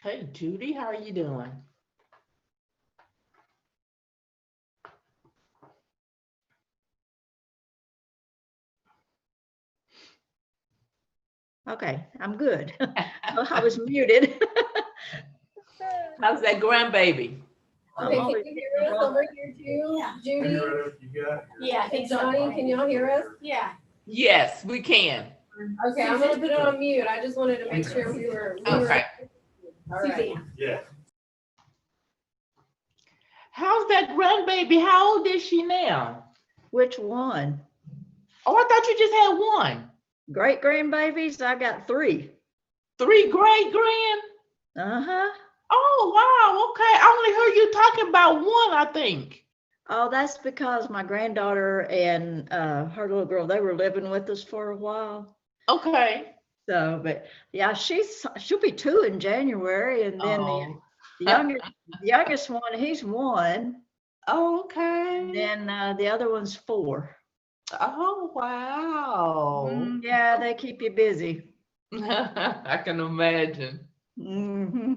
Hey, Judy, how are you doing? Okay, I'm good. I was muted. How's that grandbaby? I'm Okay, can only you hear us over here too? Yeah. Judy? Yeah, and Johnny, can y'all hear us? Yeah. Yes, we can. Okay, I'm gonna put it on mute. I just wanted to make sure we were. Okay. All right. Yeah. How's that grandbaby? How old is she now? Which one? Oh, I thought you just had one. Great grandbabies? I got three. Three great grand? Uh-huh. Oh, wow. Okay. I only heard you talking about one, I think. Oh, that's because my granddaughter and her little girl, they were living with us for a while. Okay. So, but yeah, she'll be 2 in January, and then Oh, the youngest one, he's 1, okay. and then the other one's 4. Oh, wow. Yeah, they keep you busy. I can imagine. Hmm.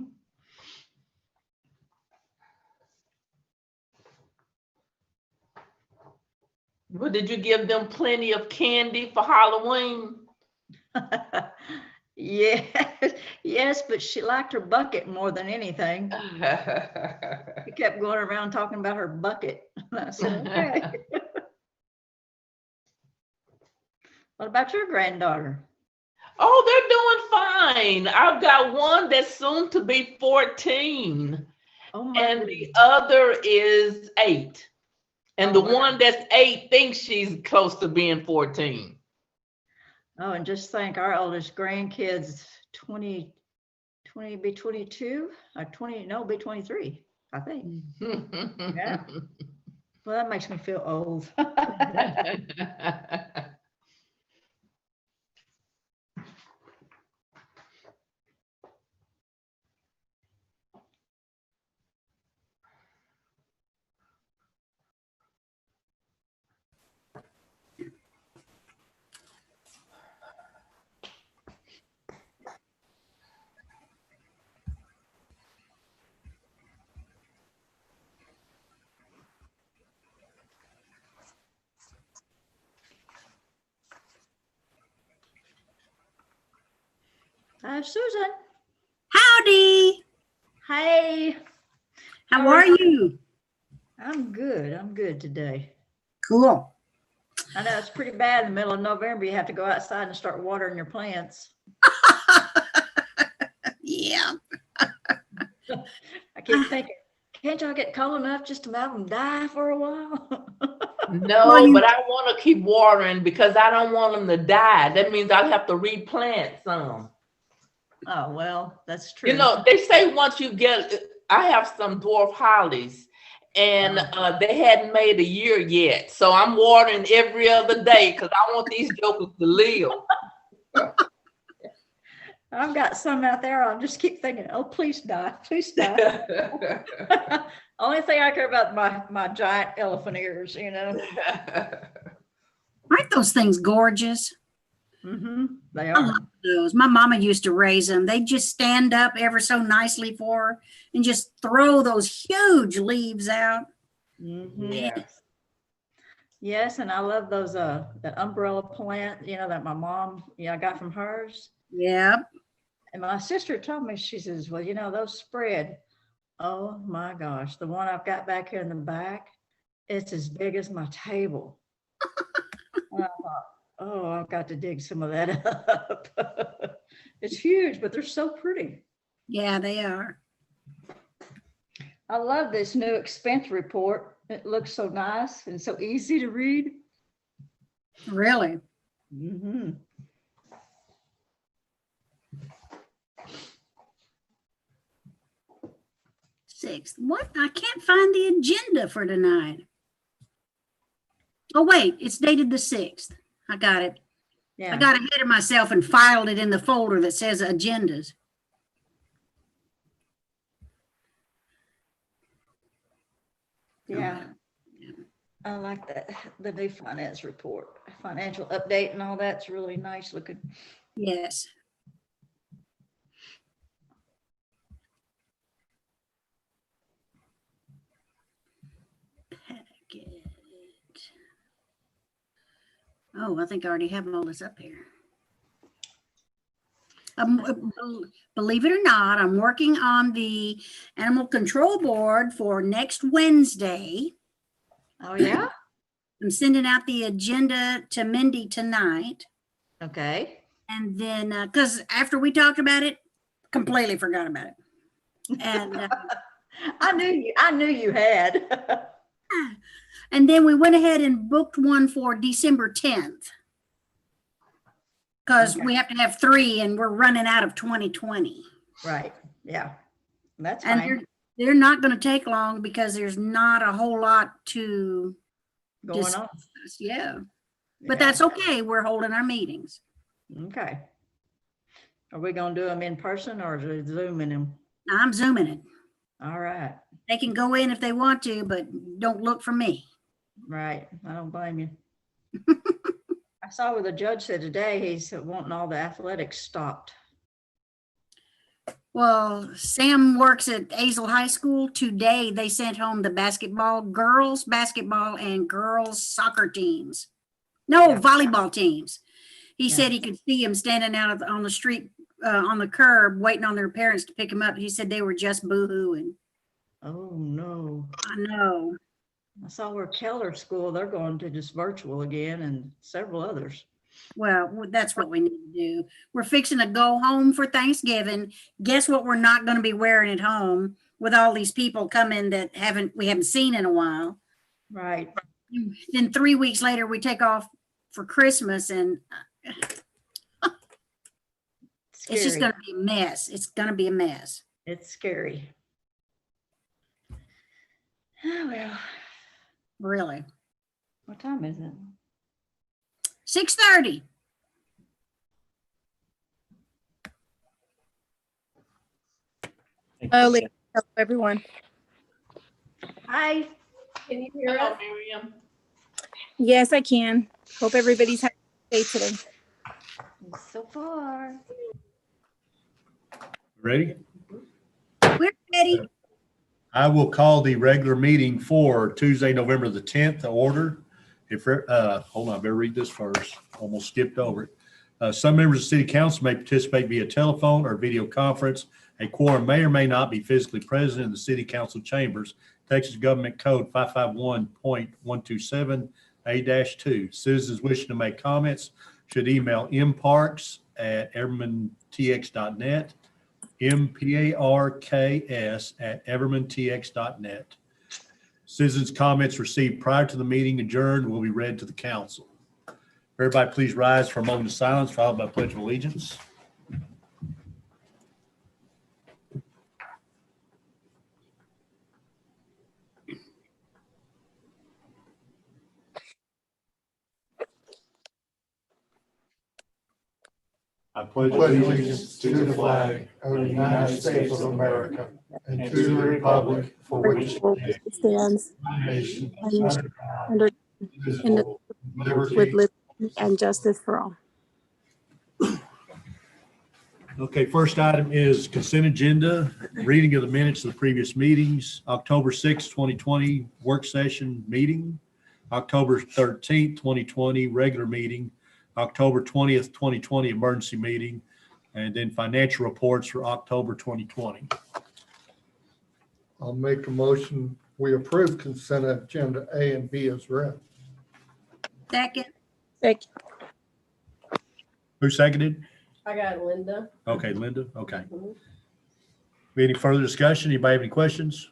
Well, did you give them plenty of candy for Halloween? Yes, yes, but she liked her bucket more than anything. She kept going around talking about her bucket. And I said, okay. What about your granddaughter? Oh, they're doing fine. I've got one that's soon to be 14, Oh my and goodness. the other is 8. And Oh, the wow. one that's 8 thinks she's close to being 14. Oh, and just think our oldest grandkid's 20, be 22 or 20, no, be 23, I think. Yeah. Well, that makes me feel old. Hi, Susan. Howdy. Hey, How are you? I'm good. I'm good today. Cool. I know it's pretty bad in the middle of November. You have to go outside and start watering your plants. Yeah. I keep thinking, can't y'all get cold enough just to have them die for a while? No, Well, but I want to keep watering because I don't want them to die. That means I'll have to replant some. Oh, well, that's true. You know, they say once you get, I have some dwarf hollies, and they hadn't made a year yet. So I'm watering every other day because I want these jokers to live. I've got some out there. I'll just keep thinking, oh, please die. Please die. Only thing I care about my giant elephant ears, you know. Aren't those things gorgeous? They I are. love those. My mama used to raise them. They just stand up ever so nicely for her and just throw those huge leaves out. Yes. Yes, and I love those that umbrella plant, you know, that my mom, I got from hers. Yep. And my sister told me, she says, well, you know, those spread. Oh my gosh, the one I've got back here in the back, it's as big as my table. And I thought, oh, I've got to dig some of that up. It's huge, but they're so pretty. Yeah, they are. I love this new expense report. It looks so nice and so easy to read. Really. Mm-hmm. Sixth. What? I can't find the agenda for tonight. Oh, wait, it's dated the 6th. I got it. Yeah. I got ahead of myself and filed it in the folder that says agendas. Yeah. I like that. The new finance report, financial update and all that's really nice looking. Yes. Oh, I think I already have all this up here. Believe it or not, I'm working on the animal control board for next Wednesday. Oh, yeah? I'm sending out the agenda to Mindy tonight. Okay. And then, because after we talked about it, completely forgot about it. And I knew you had. and then we went ahead and booked one for December 10th. Because we have to have 3 and we're running out of 2020. Right. Yeah. That's And fine. they're not going to take long because there's not a whole lot to Going on. discuss. Yeah. But Yeah. that's okay. We're holding our meetings. Okay. Are we going to do them in person or is it Zooming them? I'm zooming it. All right. They can go in if they want to, but don't look for me. Right. I don't blame you. I saw what the judge said today. He's wanting all the athletics stopped. Well, Sam works at Azle High School. Today, they sent home the girls basketball and girls soccer teams. No, Yeah. volleyball teams. He Yeah. said he could see them standing out on the street, on the curb, waiting on their parents to pick them up. He said they were just boo-hooing. Oh, no. I know. I saw where Keller School, they're going to just virtual again and several others. Well, that's what we need to do. We're fixing to go home for Thanksgiving. Guess what we're not going to be wearing at home with all these people coming that we haven't seen in a while. Right. Then 3 weeks later, we take off for Christmas and it's just going to be a mess. It's going to be a mess. It's scary. Oh, well. Really. What time is it? 6:30. Hello, everyone. Hi. Can you hear Hello, us? Miriam. Yes, I can. Hope everybody's having a good day today. So far. Ready? We're ready. I will call the regular meeting for Tuesday, November the 10th to order. Hold on, I better read this first. Almost skipped over it. Some members of the city council may participate via telephone or video conference. A quorum may or may not be physically present in the city council chambers. Texas Government Code 551.127A-2. Citizens wishing to make comments should email mparks@evermantx.net, mparks@evermantx.net. Citizens' comments received prior to the meeting adjourned will be read to the council. Everybody please rise for a moment of silence, followed by Pledge of Allegiance. I pledge allegiance to the flag of the United States of America and to the republic for which it Stands one nation under indivisible, with liberty. liberty and justice for all. Okay, first item is consent agenda, reading of the minutes of the previous meetings, October 6th, 2020 work session meeting, October 13th, 2020 regular meeting, October 20th, 2020 emergency meeting, and then financial reports for October 2020. I'll make a motion. We approve consent agenda A and B as read. Second. Second. Who seconded? I got Linda. Okay, Linda, okay. Any further discussion? Anybody have any questions?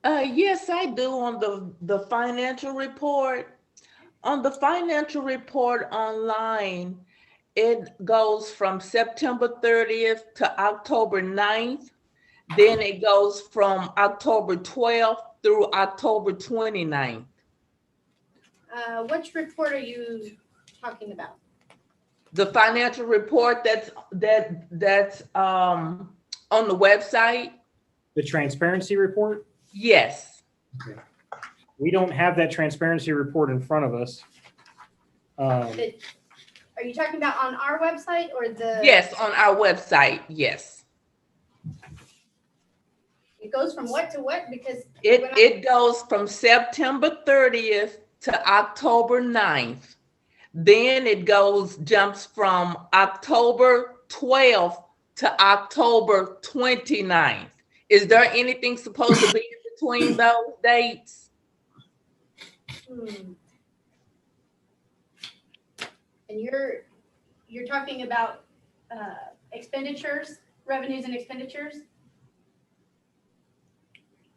Yes, I do on the financial report. On the financial report online, it goes from September 30th to October 9th. Then it goes from October 12th through October 29th. Which report are you talking about? The financial report that's on the website. The transparency report? Yes. We don't have that transparency report in front of us. Are you talking about on our website or the? Yes, on our website. Yes. It goes from what to what? Because It goes from September 30th to October 9th. then it jumps from October 12th to October 29th. Is there anything supposed to be in between those dates? And you're talking about expenditures, revenues and expenditures?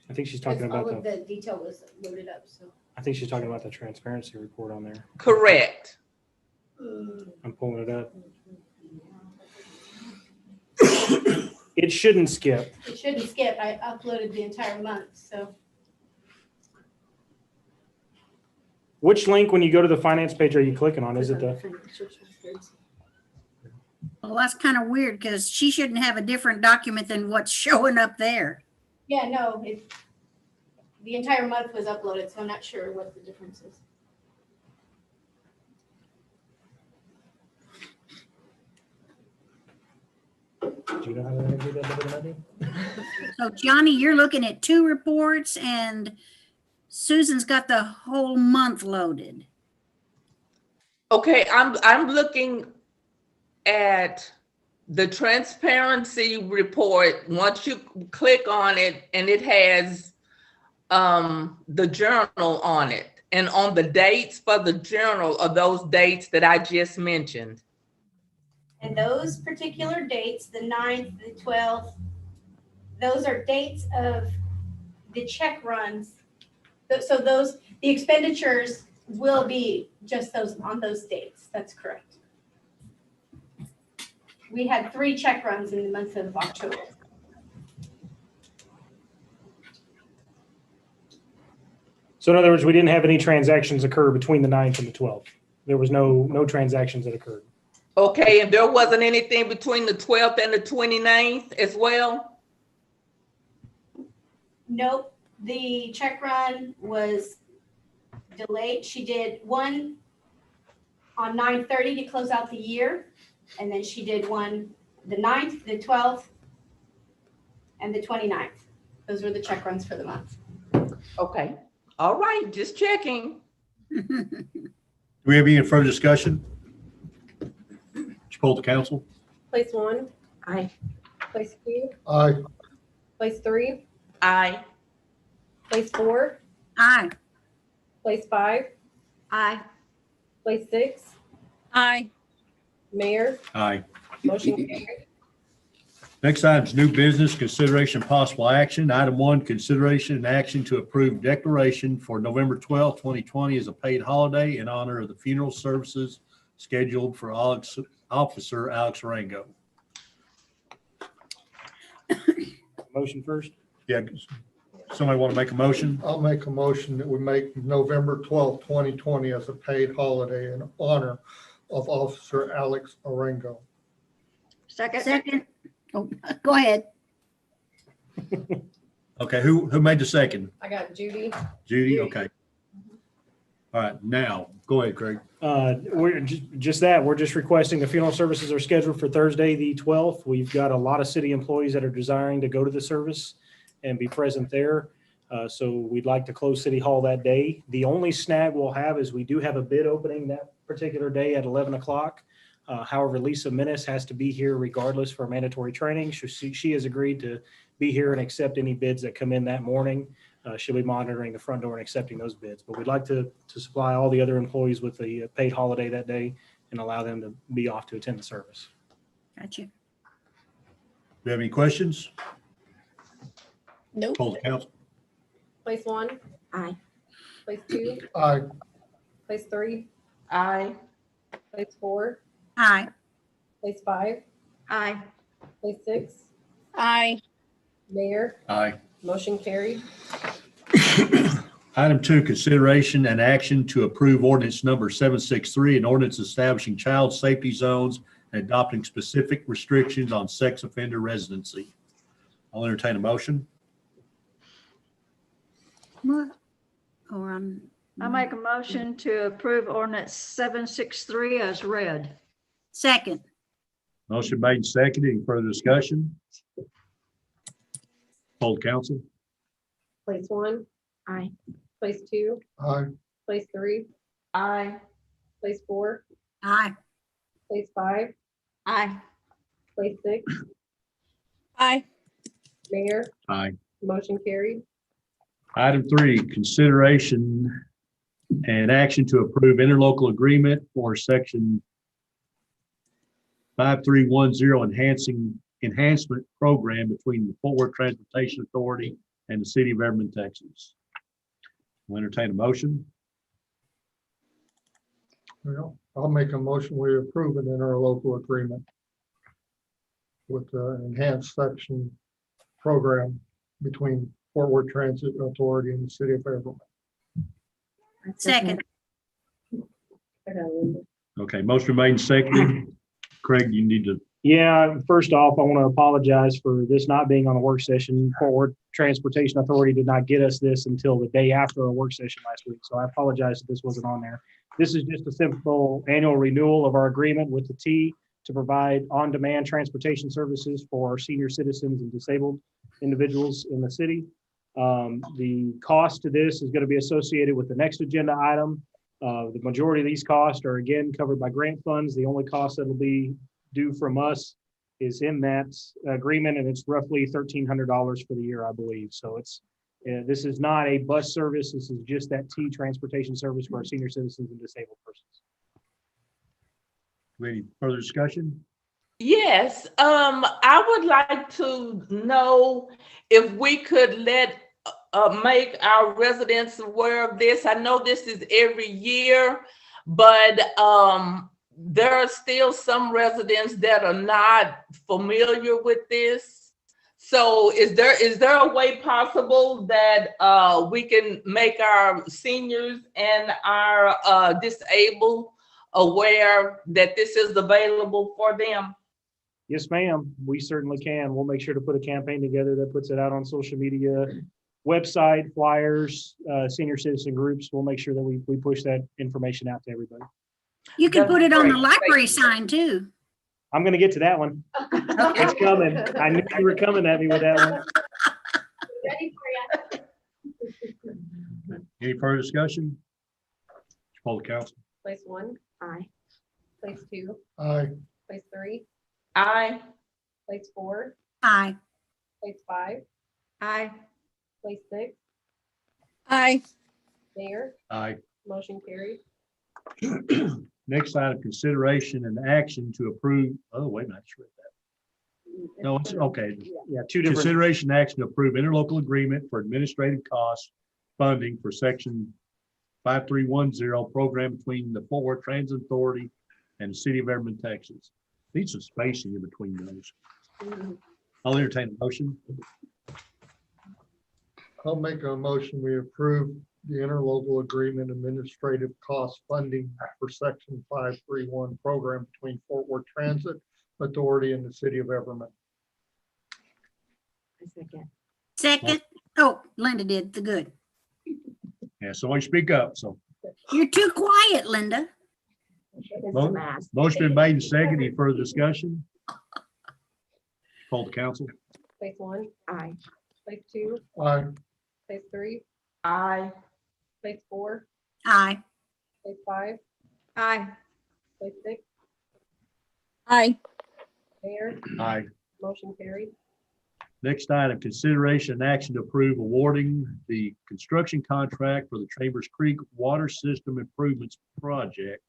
I think she's Because talking all about of the detail was loaded up, so. I think she's talking about the transparency report on there. Correct. I'm pulling it up. It shouldn't skip. It shouldn't skip. I uploaded the entire month, so. Which link, when you go to the finance page, are you clicking on? Is it the? Well, that's kind of weird because she shouldn't have a different document than what's showing up there. Yeah, no, the entire month was uploaded, so I'm not sure what the difference is. Do you know how to do that? So Johnny, you're looking at 2 reports and Susan's got the whole month loaded. Okay, I'm looking at the transparency report. Once you click on it, and it has the journal on it, and on the dates for the journal are those dates that I just mentioned. And those particular dates, the 9th, the 12th, those are dates of the check runs. So the expenditures will be just those on those dates. That's correct. We had 3 check runs in the month of October. So in other words, we didn't have any transactions occur between the 9th and the 12th. There was no transactions that occurred. Okay, and there wasn't anything between the 12th and the 29th as well? Nope, the check run was delayed. She did one on 9/30 to close out the year. And then she did one the 9th, the 12th, and the 29th. Those were the check runs for the month. Okay, all right, just checking. Do we have any further discussion? Would you poll the council? Place 1, Aye. place 2, Aye. place 3, Aye. place 4, Aye. place 5, Aye. place 6, Aye. Mayor, Aye. motion carried. Next item is new business, consideration possible action. Item 1, consideration and action to approve declaration for November 12th, 2020 as a paid holiday in honor of the funeral services scheduled for Officer Alex Rango. Motion first. Yeah, somebody want to make a motion? I'll make a motion that we make November 12th, 2020 as a paid holiday in honor of Officer Alex Orengo. Second. Oh, go ahead. Okay, who made the second? I got Judy. Judy? Okay. All right, now, go ahead, Craig. We're just that. We're just requesting the funeral services are scheduled for Thursday, the 12th. We've got a lot of city employees that are desiring to go to the service and be present there. So we'd like to close City Hall that day. The only snag we'll have is we do have a bid opening that particular day at 11 o'clock. However, Lisa Menace has to be here regardless for mandatory training. She has agreed to be here and accept any bids that come in that morning. She'll be monitoring the front door and accepting those bids. But we'd like to supply all the other employees with a paid holiday that day and allow them to be off to attend the service. Gotcha. Do you have any questions? Nope. Poll the council. Place 1, Aye. place 2, Aye. place 3, Aye. place 4, Aye. place 5, Aye. place 6, Aye. Mayor, Aye. motion carried. Item 2, consideration and action to approve ordinance number 763, an ordinance establishing child safety zones and adopting specific restrictions on sex offender residency. I'll entertain a motion. What? Or I make a motion to approve ordinance 763 as read. second. Motion made and seconded. Any further discussion? Poll the council. Place 1, Aye. place 2, Aye. place 3, Aye. Place 4, Aye. place 5, Aye. place 6, Aye. Mayor, Aye. motion carried. Item 3, consideration and action to approve interlocal agreement for section 5310 enhancement program between the Fort Worth Transportation Authority and the city of Everman, Texas. We'll entertain a motion. Well, I'll make a motion, we approve an interlocal agreement with the enhanced section program between Fort Worth Transit Authority and the city of Everman. Second. I got Linda. Okay, motion made and seconded. Craig, you need to, Yeah, first off, I want to apologize for this not being on the work session. Fort Worth Transportation Authority did not get us this until the day after our work session last week. So I apologize that this wasn't on there. This is just a simple annual renewal of our agreement with the T to provide on-demand transportation services for our senior citizens and disabled individuals in the city. The cost to this is going to be associated with the next agenda item. The majority of these costs are again covered by grant funds. The only cost that will be due from us is in that agreement, and it's roughly $1,300 for the year, I believe. So this is not a bus service. This is just that T transportation service for our senior citizens and disabled persons. any further discussion? Yes, I would like to know if we could make our residents aware of this. I know this is every year, but there are still some residents that are not familiar with this. So is there a way possible that we can make our seniors and our disabled aware that this is available for them? Yes, ma'am. We certainly can. We'll make sure to put a campaign together that puts it out on social media, website, flyers, senior citizen groups. We'll make sure that we push that information out to everybody. You can That's put it on the great. library Thank you. sign too. I'm going to get to that one. It's coming. I knew you were coming at me with that one. Ready for you. Any further discussion? Poll the council. Place 1, Aye. place 2, Aye. place 3, Aye. place 4, Aye. place 5, Aye. place 6, Aye. Mayor, Aye. motion carried. Next item, consideration and action to approve, oh, wait a minute, I just read that. No, it's okay. Yeah, two different. Consideration and action to approve interlocal agreement for administrative costs funding for section 5310 program between the Fort Worth Transit Authority and the city of Everman, Texas. Need some spacing in between those. I'll entertain a motion. I'll make a motion, we approve the interlocal agreement administrative cost funding for section 531 program between Fort Worth Transit Authority and the city of Everman. Second. Oh, Linda did the good. Yeah, somebody speak up. So You're too quiet, Linda. motion been made and seconded. Any further discussion? Poll the council. Place 1, Aye. place 2, Aye. place 3, Aye. place 4, Aye. place 5, Aye. place 6, Aye. Mayor, Aye. motion carried. Next item, consideration and action to approve awarding the construction contract for the Chambers Creek Water System Improvements Project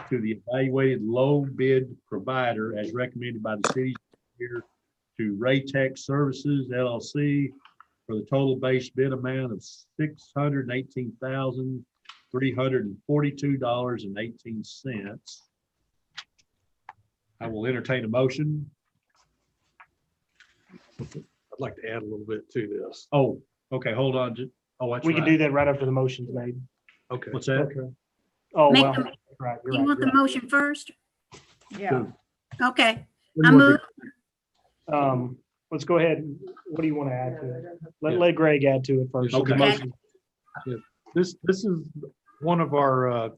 to the evaluated low bid provider as recommended by the city here to Raytech Services LLC for the total base bid amount of $618,342.18. I will entertain a motion. I'd like to add a little bit to this. Oh, okay, hold on. Oh, that's We can right. do that right after the motion's made. Okay. What's that? Okay. Oh, Make well, them- right. You're You right, want the you're right. motion first? Yeah. Okay. What do I you wanna move, Let's go ahead. What do you want to add to it? Yeah. Let Greg add to it first. Okay. The motion. This is one of our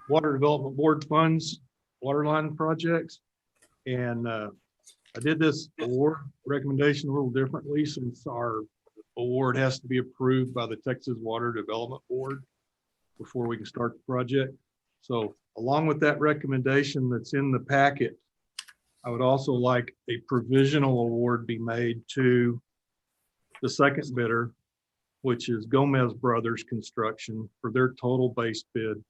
Water Development Board funds, water line projects. And I did this award recommendation a little differently since our award has to be approved by the Texas Water Development Board before we can start the project. So along with that recommendation that's in the packet, I would also like a provisional award be made to the second bidder, which is Gomez Brothers Construction, for their total base bid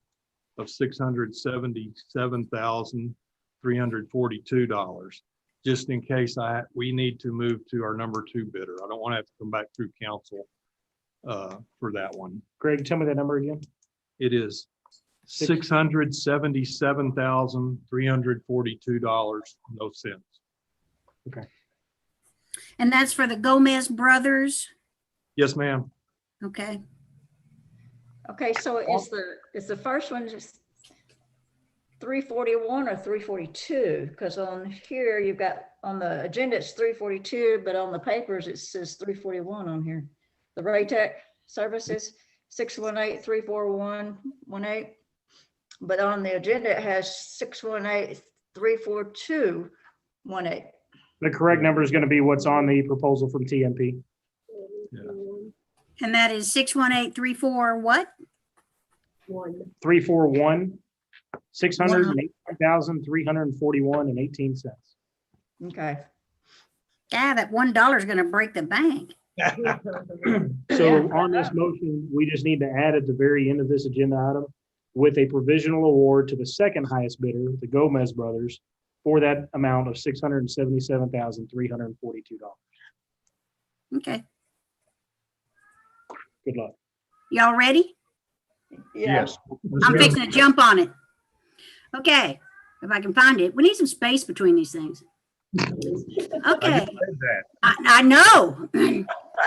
of $677,342, just in case we need to move to our number 2 bidder. I don't want to have to come back through council for that one. Greg, tell me that number again. It is $677,342, no cents. And that's for the Gomez Brothers. Yes, ma'am. Okay. Okay, so is the first one just 341 or 342? Because on here you've got, on the agenda it's 342, but on the papers it says 341 on here. The Raytech Services 618-341-18, but on the agenda it has 618-342-18. The correct number is going to be what's on the proposal from TMP. And that is 618-34 what? 341, 608,341.18. Okay. Yeah, that $1 is going to break the bank. So on this motion, we just need to add at the very end of this agenda item with a provisional award to the second highest bidder, the Gomez Brothers, for that amount of $677,342. Okay. Good luck. Y'all ready? Yeah. Yes. I'm fixing to jump on it. Okay, if I can find it. We need some space between these things. Okay, I know.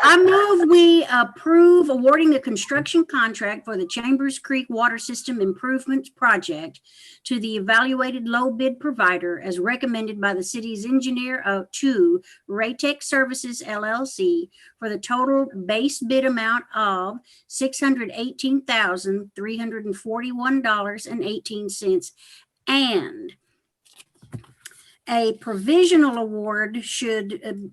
I move we approve awarding the construction contract for the Chambers Creek Water System Improvements Project to the evaluated low bid provider as recommended by the city's engineer to Raytech Services LLC for the total base bid amount of $618,341.18 and a provisional award should, and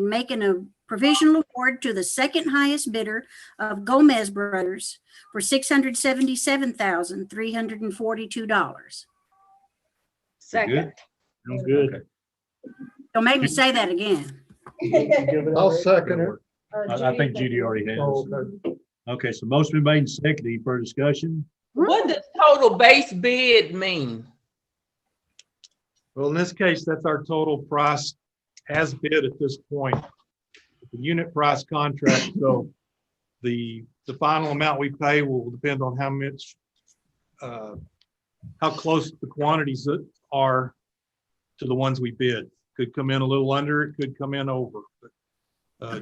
making a provisional award to the second highest bidder of Gomez Brothers for $677,342. Second. Sounds good. Okay. Don't make me say that again. I'll second it. I think Judy already has. Oh, okay. Okay, so motion been made and seconded. Any further discussion? What does total base bid mean? Well, in this case, that's our total price as bid at this point. The unit price contract, so the final amount we pay will depend on how much, how close the quantities are to the ones we bid. Could come in a little under, it could come in over. But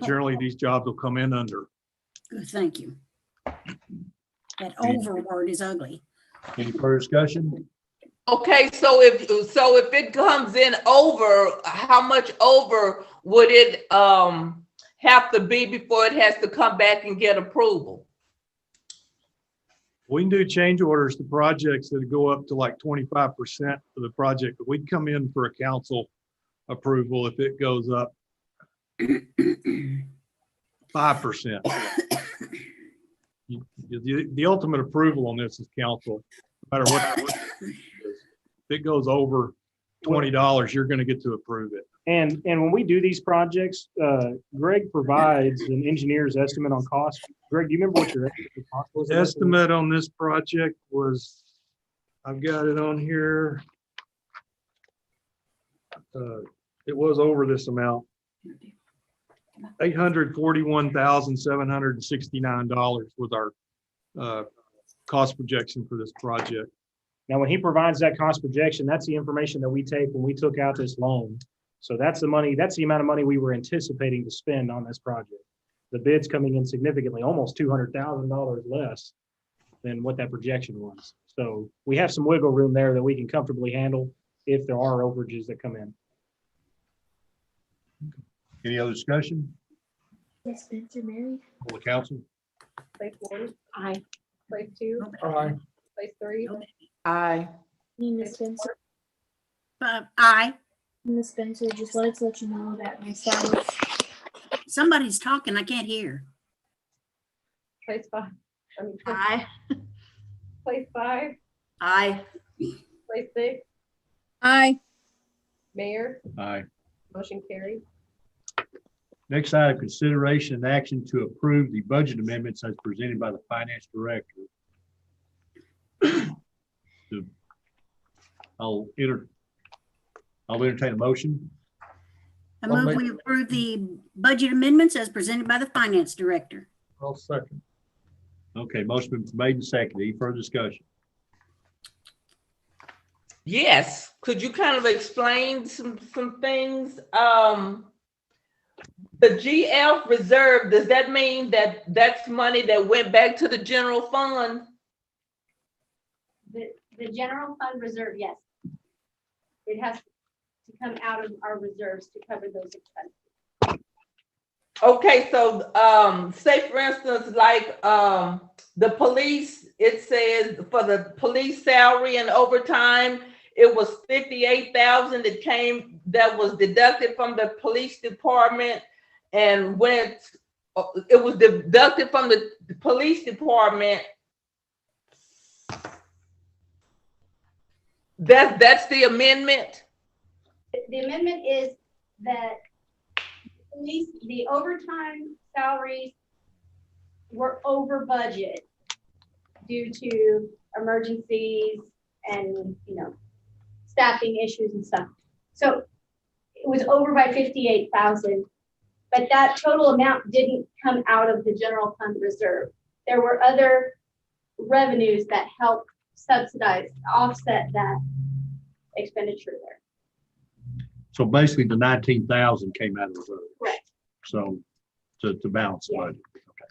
generally, these jobs will come in under. Good, thank you. That over word is ugly. Any further discussion? Okay, so if it comes in over, how much over would it have to be before it has to come back and get approval? We can do change orders to projects that go up to like 25% of the project, but we'd come in for a council approval if it goes up 5%. The ultimate approval on this is council, no matter what. If it goes over $20, you're going to get to approve it. And when we do these projects, Greg provides an engineer's estimate on cost. Greg, do you remember what your cost was? Estimate on this project was, I've got it on here. It was over this amount. $841,769 was our cost projection for this project. Now, when he provides that cost projection, that's the information that we take when we took out this loan. So that's the money, that's the amount of money we were anticipating to spend on this project. The bid's coming in significantly, almost $200,000 less than what that projection was. So we have some wiggle room there that we can comfortably handle if there are overages that come in. Any other discussion? Ms. Spencer married? Full council? Place 1? Aye. Place 2? Aye. Place 3? Aye. Ms. Spencer? Aye. Ms. Spencer, just wanted to let you know that my spouse. Somebody's talking, I can't hear. Place 5. Aye. Place 5? Aye. Place six, Aye. Mayor, Aye. motion carried. Next item, consideration and action to approve the budget amendments as presented by the finance director. I'll entertain a motion. I move we approve the budget amendments as presented by the finance director. I'll second. Okay, motion been made and seconded. Any further discussion? Yes, could you kind of explain some things? The GF reserve, does that mean that that's money that went back to the general fund? The general fund reserve, yes. It has to come out of our reserves to cover those expenses. Okay, so say for instance, like the police, it says for the police salary and overtime, it was 58,000 that was deducted from the police department, and when it was deducted from the police department, that's the amendment. The amendment is that police, the overtime salaries were over budget due to emergencies and, staffing issues and stuff. So it was over by 58,000, but that total amount didn't come out of the general fund reserve. There were other revenues that helped subsidize, offset that expenditure there. So basically the 19,000 came out of the reserve. Correct. So to balance the budget. Okay.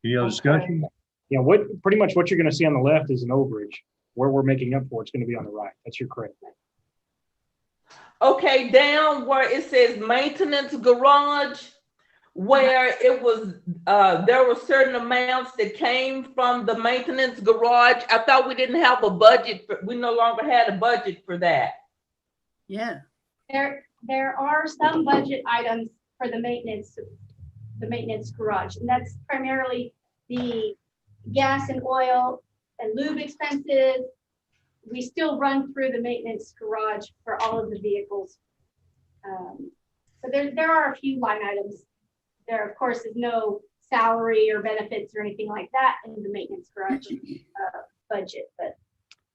Any other discussion? Yeah, pretty much what you're going to see on the left is an overage. Where we're making up for, it's going to be on the right. That's your credit. Okay, down where it says maintenance garage, where it was, there were certain amounts that came from the maintenance garage. I thought we didn't have a budget, we no longer had a budget for that. Yeah. There are some budget items for the maintenance garage, and that's primarily the gas and oil and lube expenses. We still run through the maintenance garage for all of the vehicles. So there are a few line items. There, of course, is no salary or benefits or anything like that in the maintenance garage budget, but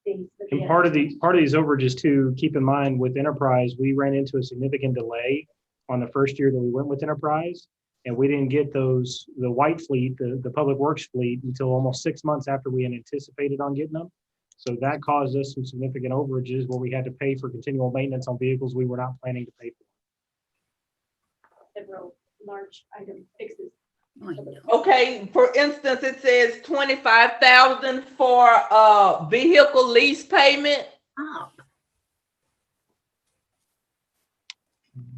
things. And part of these overages too, keep in mind with Enterprise, we ran into a significant delay on the first year that we went with Enterprise. And we didn't get the white fleet, the public works fleet, until almost 6 months after we had anticipated on getting them. So that caused us some significant overages where we had to pay for continual maintenance on vehicles we were not planning to pay for. Several large item fixes. Okay, for instance, it says 25,000 for vehicle lease payment. Oh.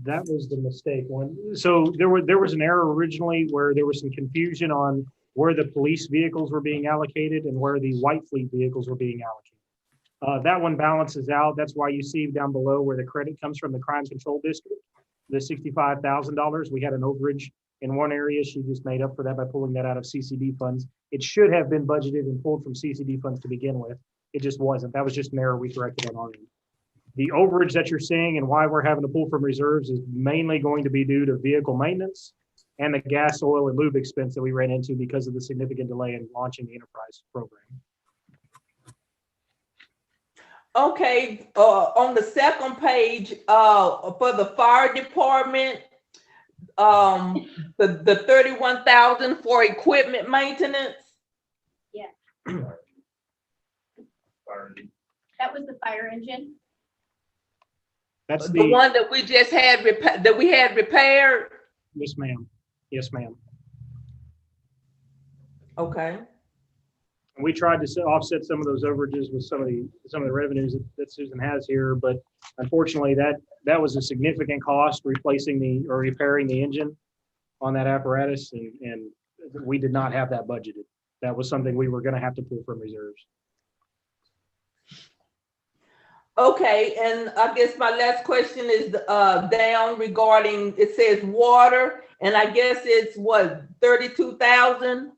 That was the mistake one. So there was an error originally where there was some confusion on where the police vehicles were being allocated and where the white fleet vehicles were being allocated. That one balances out. That's why you see down below where the credit comes from the crime control district, the $65,000. We had an overage in one area. She just made up for that by pulling that out of CCD funds. It should have been budgeted and pulled from CCD funds to begin with. It just wasn't. That was just an error we corrected on our end. The overage that you're seeing and why we're having to pull from reserves is mainly going to be due to vehicle maintenance and the gas, oil, and lube expense that we ran into because of the significant delay in launching the Enterprise program. Okay, on the second page, for the fire department, the 31,000 for equipment maintenance. Yeah. That was the fire engine. That's the one that we just had repaired. Yes, ma'am. Yes, ma'am. Okay. And we tried to offset some of those overages with some of the revenues that Susan has here, but unfortunately that was a significant cost replacing or repairing the engine on that apparatus, and we did not have that budgeted. That was something we were going to have to pull from reserves. Okay, and I guess my last question is down regarding, it says water, and I guess it's what, 32,000?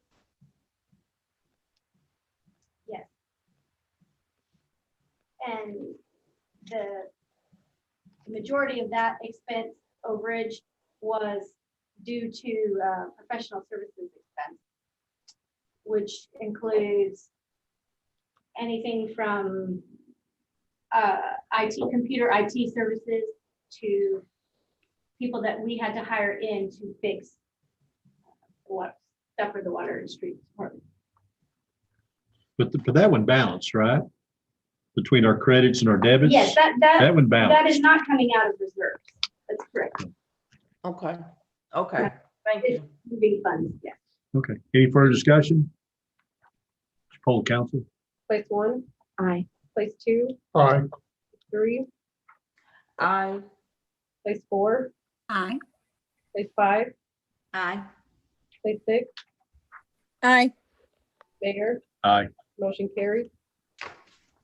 And the majority of that expense overage was due to professional services expense, which includes anything from computer IT services to people that we had to hire in to fix what stuff for the water and street department. But that one balanced, right? Between our credits and our debits? Yes, that one that is balanced. not coming out of reserves. That's correct. Okay, okay, thank you. Moving funds, yes. Okay, any further discussion? Poll council. Place 1, Aye. place 2, Aye. 3, Aye. place 4, Aye. place 5, Aye. place 6, Aye. Mayor, Aye. motion carried.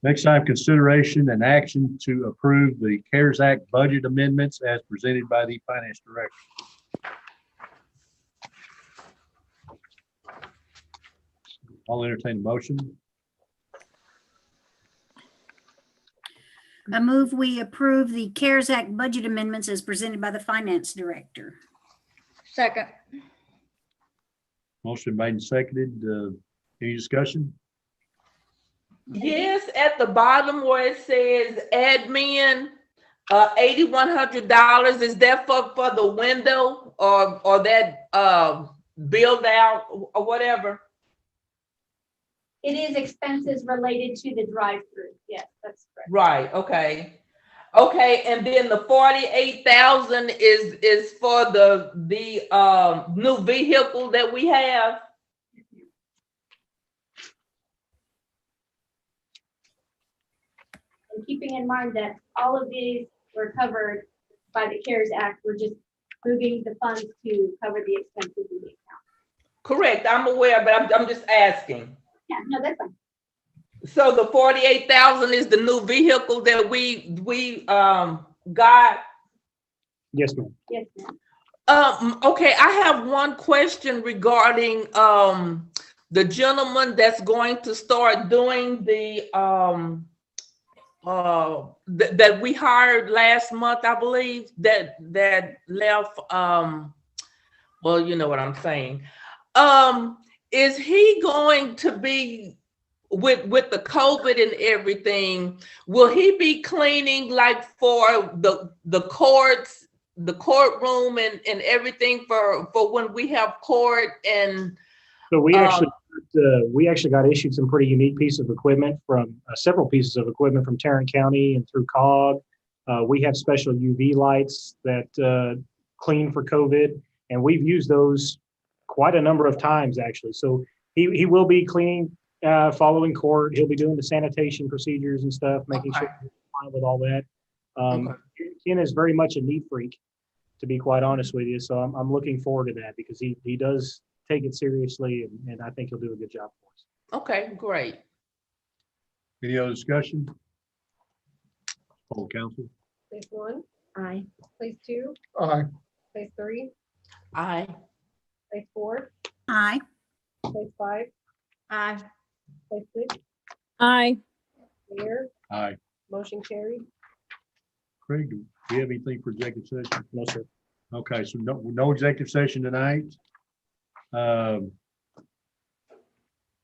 Next item, consideration and action to approve the CARES Act budget amendments as presented by the finance director. I'll entertain a motion. I move we approve the CARES Act budget amendments as presented by the finance director. Second. Motion made and seconded. Any discussion? Yes, at the bottom where it says admin, $8,100, is that for the window or that build out or whatever? It is expenses related to the drive-through. Yes, that's correct. Right, okay. Okay, and then the 48,000 is for the new vehicle that we have. And keeping in mind that all of these were covered by the CARES Act, we're just moving the funds to cover the expenses in the account. Correct, I'm aware, but I'm just asking. Yeah, no, that's fine. So the 48,000 is the new vehicle that we got. Yes, ma'am. Yes, ma'am. Okay, I have one question regarding the gentleman that's going to start doing the that we hired last month, I believe, that left well, you know what I'm saying. Is he going to be with the COVID and everything, will he be cleaning like for the courts, the courtroom and everything for when we have court? And So we actually got issued some pretty unique piece of equipment from several pieces of equipment from Tarrant County and through COG. We have special UV lights that clean for COVID, and we've used those quite a number of times actually. So he will be cleaning following court. He'll be doing the sanitation procedures and stuff, making sure he's fine with all that. Ken is very much a neat freak, to be quite honest with you. So I'm looking forward to that because he does take it seriously, and I think he'll do a good job for us. okay, great. Any other discussion? Poll council. Place 1, Aye. place 2, Aye. place 3, Aye. place 4, Aye. place 5, Aye. place 6, Aye. Mayor, Aye. motion carried. Craig, do you have anything for executive session? No, sir. Okay, so no executive session tonight.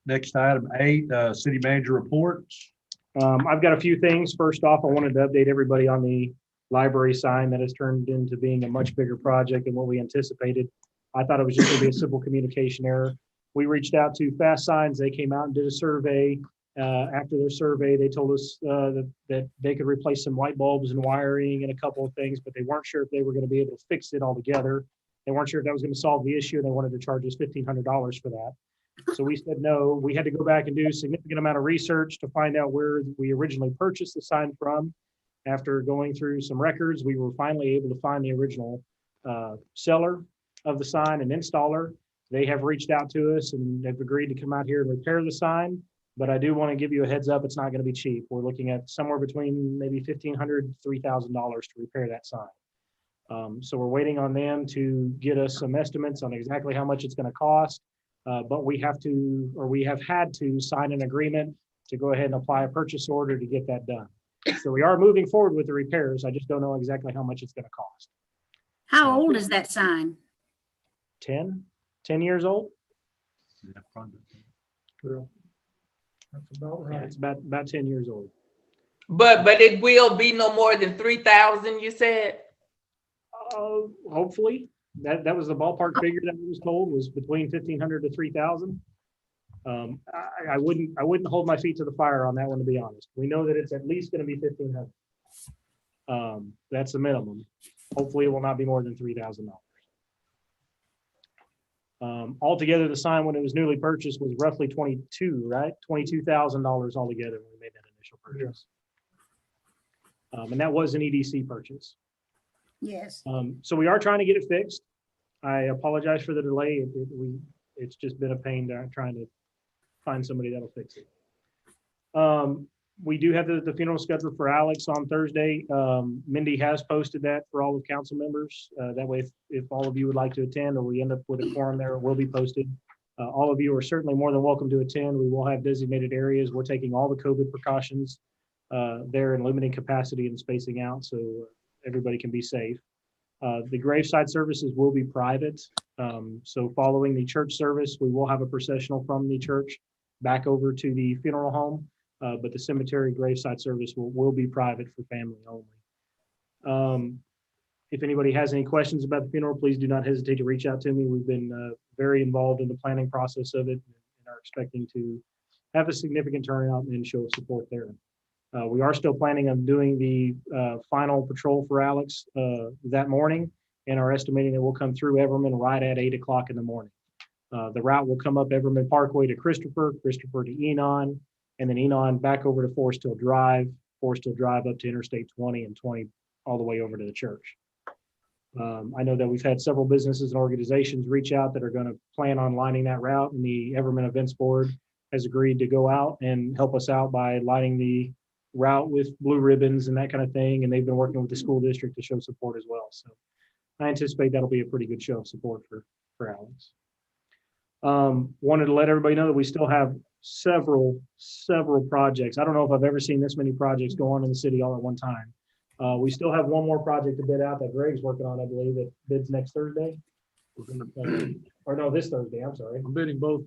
Next item 8, city manager reports. I've got a few things. First off, I wanted to update everybody on the library sign that has turned into being a much bigger project than what we anticipated. I thought it was just going to be a simple communication error. We reached out to Fast Signs. They came out and did a survey. After their survey, they told us that they could replace some light bulbs and wiring and a couple of things, but they weren't sure if they were going to be able to fix it all together. They weren't sure if that was going to solve the issue, and they wanted to charge us $1,500 for that. So we said no. We had to go back and do a significant amount of research to find out where we originally purchased the sign from. After going through some records, we were finally able to find the original seller of the sign and installer. They have reached out to us and have agreed to come out here and repair the sign. But I do want to give you a heads up, it's not going to be cheap. We're looking at somewhere between maybe $1,500 to $3,000 to repair that sign. So we're waiting on them to get us some estimates on exactly how much it's going to cost. But we have had to sign an agreement to go ahead and apply a purchase order to get that done. So we are moving forward with the repairs. I just don't know exactly how much it's going to cost. How old is that sign? 10 years old? Yeah. That's about Yeah, right. it's about 10 years old. But it will be no more than 3,000, you said? Hopefully, that was the ballpark figure that I was told, was between 1,500 to 3,000. I wouldn't hold my feet to the fire on that one, to be honest. We know that it's at least going to be 1,500. That's the minimum. Hopefully, it will not be more than $3,000. Altogether, the sign when it was newly purchased was roughly $22,000 altogether when we made that initial purchase. And that was an EDC purchase. Yes. So we are trying to get it fixed. I apologize for the delay. It's just been a pain trying to find somebody that'll fix it. We do have the funeral scheduled for Alex on Thursday. Mindy has posted that for all of council members. That way, if all of you would like to attend or we end up with a quorum there, it will be posted. All of you are certainly more than welcome to attend. We will have designated areas. We're taking all the COVID precautions there and limiting capacity and spacing out so everybody can be safe. The graveside services will be private. So following the church service, we will have a processional from the church back over to the funeral home. But the cemetery graveside service will be private for family only. If anybody has any questions about the funeral, please do not hesitate to reach out to me. We've been very involved in the planning process of it and are expecting to have a significant turnout and show of support there. We are still planning on doing the final patrol for Alex that morning and are estimating that we'll come through Everman right at 8 o'clock in the morning. The route will come up Everman Parkway to Christopher to Enon, and then Enon back over to Forest Hill Drive up to Interstate 20 and 20 all the way over to the church. I know that we've had several businesses and organizations reach out that are going to plan on lining that route, and the Everman Events Board has agreed to go out and help us out by lining the route with blue ribbons and that kind of thing, and they've been working with the school district to show support as well. So I anticipate that'll be a pretty good show of support for Alex. Wanted to let everybody know that we still have several projects. I don't know if I've ever seen this many projects go on in the city all at one time. We still have one more project to bid out that Greg's working on, I believe, that bids next Thursday. Or no, this Thursday, I'm sorry. I'm bidding both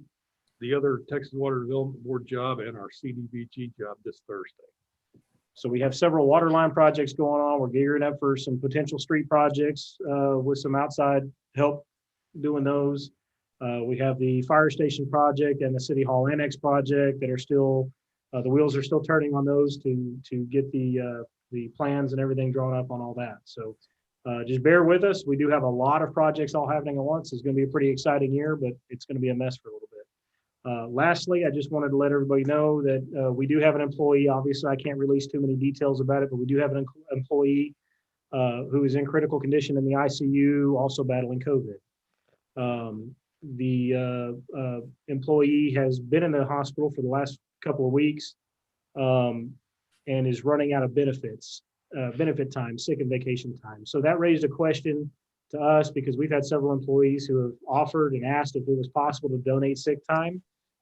the other Texas Water Development Board job and our CDBG job this Thursday. So we have several water line projects going on. We're gearing up for some potential street projects with some outside help doing those. We have the fire station project and the City Hall Annex project that are still, the wheels are still turning on those to get the plans and everything drawn up on all that. So just bear with us. We do have a lot of projects all happening at once. It's going to be a pretty exciting year, but it's going to be a mess for a little bit. Lastly, I just wanted to let everybody know that we do have an employee. Obviously, I can't release too many details about it, but we do have an employee who is in critical condition in the ICU, also battling COVID. The employee has been in the hospital for the last couple of weeks and is running out of benefit time, sick and vacation time. So that raised a question to us because we've had several employees who have offered and asked if it was possible to donate sick time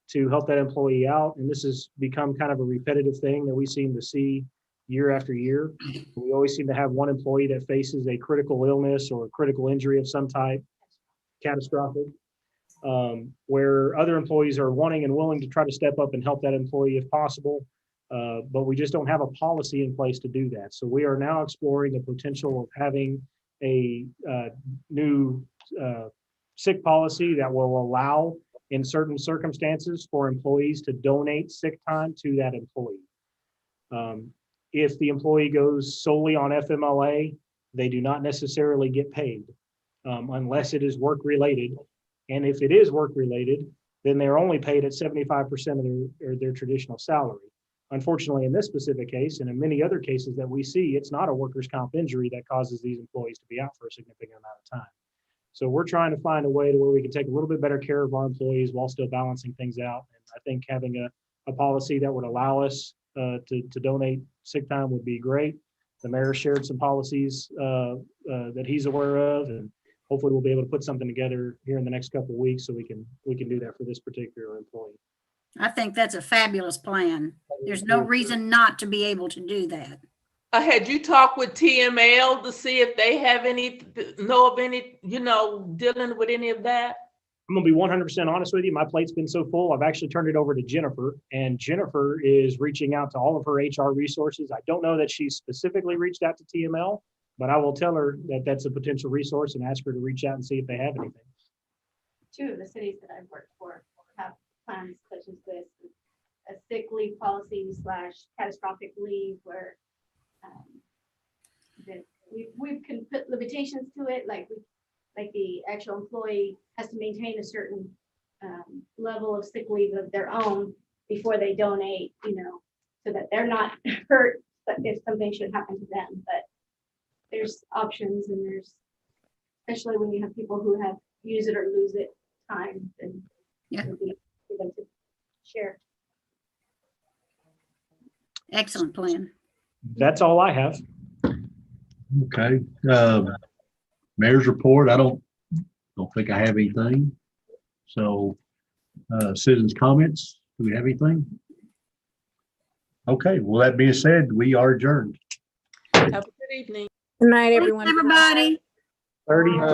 to help that employee out. And this has become kind of a repetitive thing that we seem to see year after year. We always seem to have one employee that faces a critical illness or a critical injury of some type, catastrophic, where other employees are wanting and willing to try to step up and help that employee if possible. But we just don't have a policy in place to do that. So we are now exploring the potential of having a new sick policy that will allow in certain circumstances for employees to donate sick time to that employee. If the employee goes solely on FMLA, they do not necessarily get paid unless it is work related. And if it is work related, then they're only paid at 75% of their traditional salary. Unfortunately, in this specific case, and in many other cases that we see, it's not a workers' comp injury that causes these employees to be out for a significant amount of time. So we're trying to find a way to where we can take a little bit better care of our employees while still balancing things out. And I think having a policy that would allow us to donate sick time would be great. The mayor shared some policies that he's aware of, and hopefully we'll be able to put something together here in the next couple of weeks so we can do that for this particular employee. I think that's a fabulous plan. There's no reason not to be able to do that. Had you talked with TML to see if they have know of any, dealing with any of that? I'm gonna be 100% honest with you. My plate's been so full. I've actually turned it over to Jennifer, and Jennifer is reaching out to all of her HR resources. I don't know that she's specifically reached out to TML, but I will tell her that that's a potential resource and ask her to reach out and see if they have anything. 2 of the cities that I've worked for have plans such as this, a sick leave policy / catastrophic leave where that we can put limitations to it, like the actual employee has to maintain a certain level of sick leave of their own before they donate, so that they're not hurt, but if something should happen to them. But there's options, and there's, especially when you have people who have use it or lose it times, and Yeah. for them to share. Excellent plan. That's all I have. Okay. Mayor's report. I don't think I have anything. So, citizens' comments. Do we have anything? Okay. Well, that being said, we are adjourned. Have a good evening. Good night, Thanks, everyone. everybody. 30.